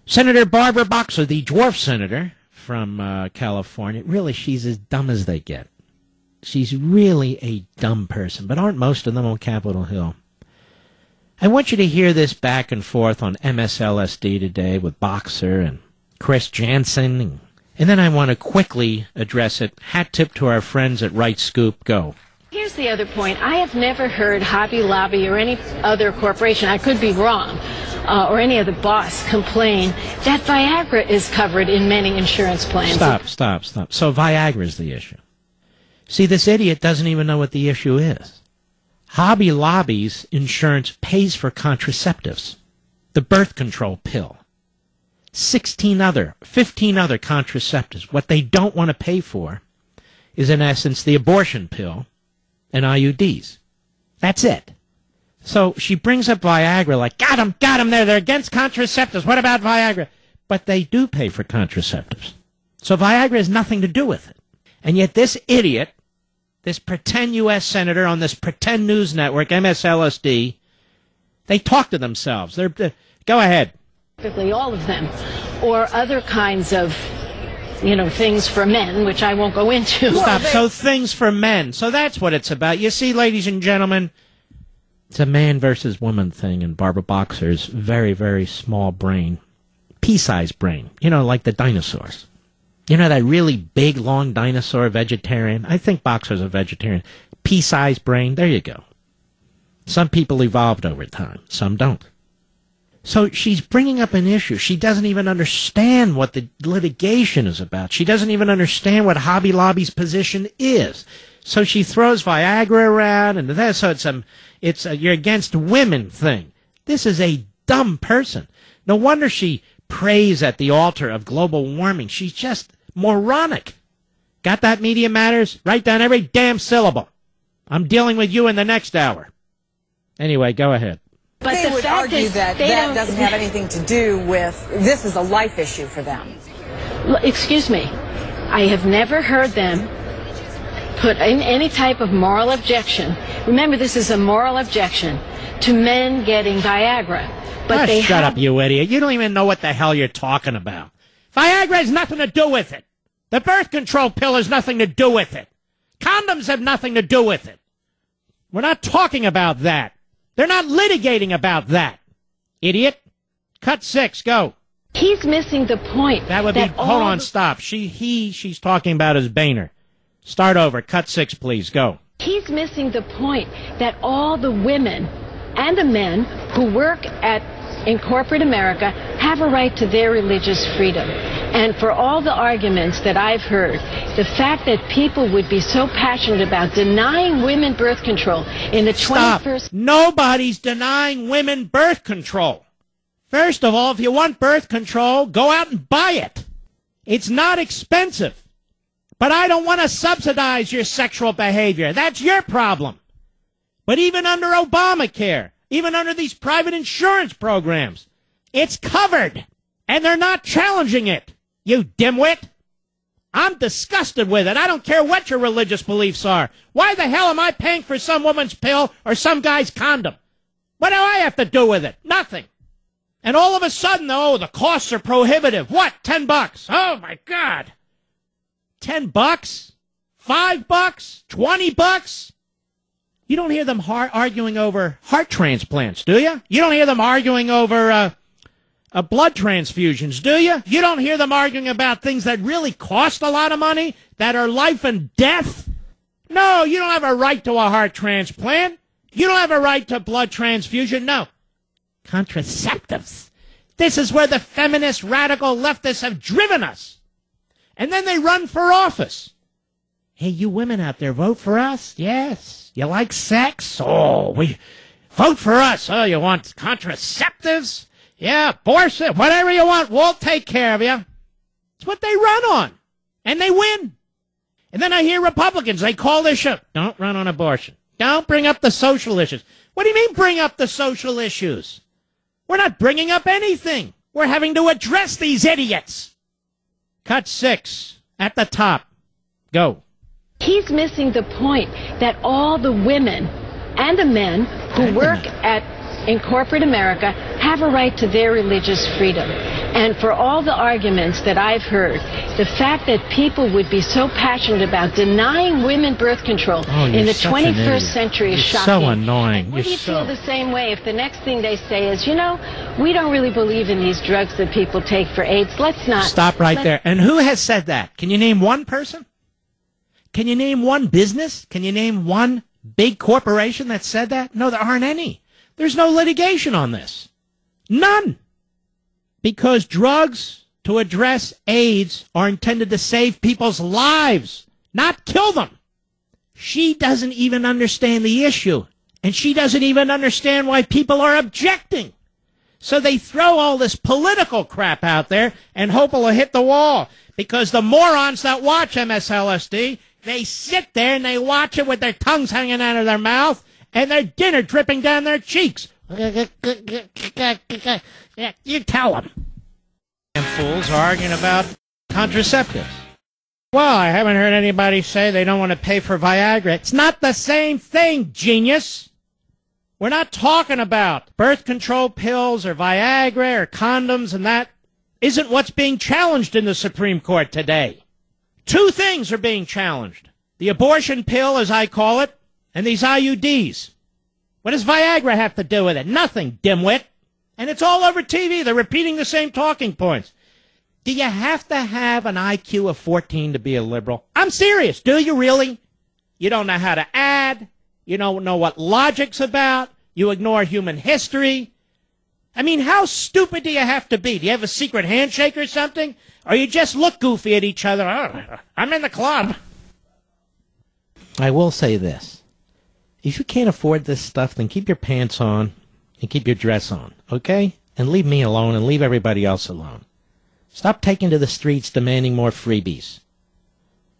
Senator Barbara Boxer, the dwarf senator from California, really, she's as dumb as they get. She's really a dumb person, but aren't most of them on Capitol Hill? I want you to hear this back and forth on MSLSD today with Boxer and Chris Jansen, and then I want to quickly address it. Hat tip to our friends at Right Scoop. Go. Here's the other point. I have never heard Hobby Lobby or any other corporation, I could be wrong, or any other boss complain that Viagra is covered in many insurance plans. Stop. So Viagra is the issue. See, this idiot doesn't even know what the issue is. Hobby Lobby's insurance pays for contraceptives, the birth control pill, 15 other contraceptives. What they don't want to pay for is, in essence, the abortion pill and IUDs. That's it. So she brings up Viagra like, got him, they're against contraceptives. What about Viagra? But they do pay for contraceptives. So Viagra has nothing to do with it. And yet this idiot, this pretend U.S. senator on this pretend news network, MSLSD, they talk to themselves. Go ahead. All of them. Or other kinds of, things for men, which I won't go into. Stop. So things for men. So that's what it's about. You see, ladies and gentlemen, it's a man versus woman thing, and Barbara Boxer's very, very small brain, pea-sized brain, like the dinosaurs. That really big, long dinosaur vegetarian? I think Boxer's a vegetarian. Pea-sized brain, there you go. Some people evolved over time, some don't. So she's bringing up an issue. She doesn't even understand what the litigation is about. She doesn't even understand what Hobby Lobby's position is. So she throws Viagra around, and that, so it's a you're against women thing. This is a dumb person. No wonder she prays at the altar of global warming. She's just moronic. Got that, Media Matters? Write down every damn syllable. I'm dealing with you in the next hour. Anyway, go ahead. But they would argue that that doesn't have anything to do with, this is a life issue for them. Excuse me. I have never heard them put in any type of moral objection. Remember, this is a moral objection to men getting Viagra. But shut up, you idiot. You don't even know what the hell you're talking about. Viagra has nothing to do with it. The birth control pill has nothing to do with it. Condoms have nothing to do with it. We're not talking about that. They're not litigating about that. Idiot. Cut 6, go. He's missing the point. That would be, hold on, stop. She's talking about his Boehner. Start over. Cut 6, please, go. He's missing the point that all the women and the men who work in corporate America have a right to their religious freedom. And for all the arguments that I've heard, the fact that people would be so passionate about denying women birth control in the 21st... Nobody's denying women birth control. First of all, if you want birth control, go out and buy it. It's not expensive. But I don't want to subsidize your sexual behavior. That's your problem. But even under Obamacare, even under these private insurance programs, it's covered. And they're not challenging it. You dimwit. I'm disgusted with it. I don't care what your religious beliefs are. Why the hell am I paying for some woman's pill or some guy's condom? What do I have to do with it? Nothing. And all of a sudden, the costs are prohibitive. What? $10? Oh, my God. $10? $5? $20? You don't hear them arguing over heart transplants, do you? You don't hear them arguing over blood transfusions, do you? You don't hear them arguing about things that really cost a lot of money, that are life and death? No, you don't have a right to a heart transplant. You don't have a right to blood transfusion. No. Contraceptives. This is where the feminist radical leftists have driven us. And then they run for office. Hey, you women out there, vote for us? Yes. You like sex? Oh, vote for us. Oh, you want contraceptives? Yeah, abortion, whatever you want, we'll take care of you. It's what they run on. And they win. And then I hear Republicans, they call this show, don't run on abortion. Don't bring up the social issues. What do you mean bring up the social issues? We're not bringing up anything. We're having to address these idiots. Cut 6 at the top. Go. He's missing the point that all the women and the men who work in corporate America have a right to their religious freedom. And for all the arguments that I've heard, the fact that people would be so passionate about denying women birth control in the 21st century is shocking. So annoying. Would you feel the same way if the next thing they say is, you know, we don't really believe in these drugs that people take for AIDS. Let's not. Stop right there. And who has said that? Can you name one person? Can you name one business? Can you name one big corporation that said that? No, there aren't any. There's no litigation on this. None. Because drugs to address AIDS are intended to save people's lives, not kill them. She doesn't even understand the issue, and she doesn't even understand why people are objecting. So they throw all this political crap out there and hope it'll hit the wall. Because the morons that watch MSLSD, they sit there and they watch it with their tongues hanging out of their mouth and their dinner dripping down their cheeks. You tell them. And fools are arguing about contraceptives. Well, I haven't heard anybody say they don't want to pay for Viagra. It's not the same thing, genius. We're not talking about birth control pills or Viagra or condoms, and that isn't what's being challenged in the Supreme Court today. Two things are being challenged. The abortion pill, as I call it, and these IUDs. What does Viagra have to do with it? Nothing, dimwit. And it's all over TV. They're repeating the same talking points. Do you have to have an IQ of 14 to be a liberal? I'm serious. Do you really? You don't know how to add. You don't know what logic's about. You ignore human history. I mean, how stupid do you have to be? Do you have a secret handshake or something? Or you just look goofy at each other? Oh, I'm in the club. I will say this. If you can't afford this stuff, then keep your pants on and keep your dress on, okay? And leave me alone and leave everybody else alone. Stop taking to the streets demanding more freebies.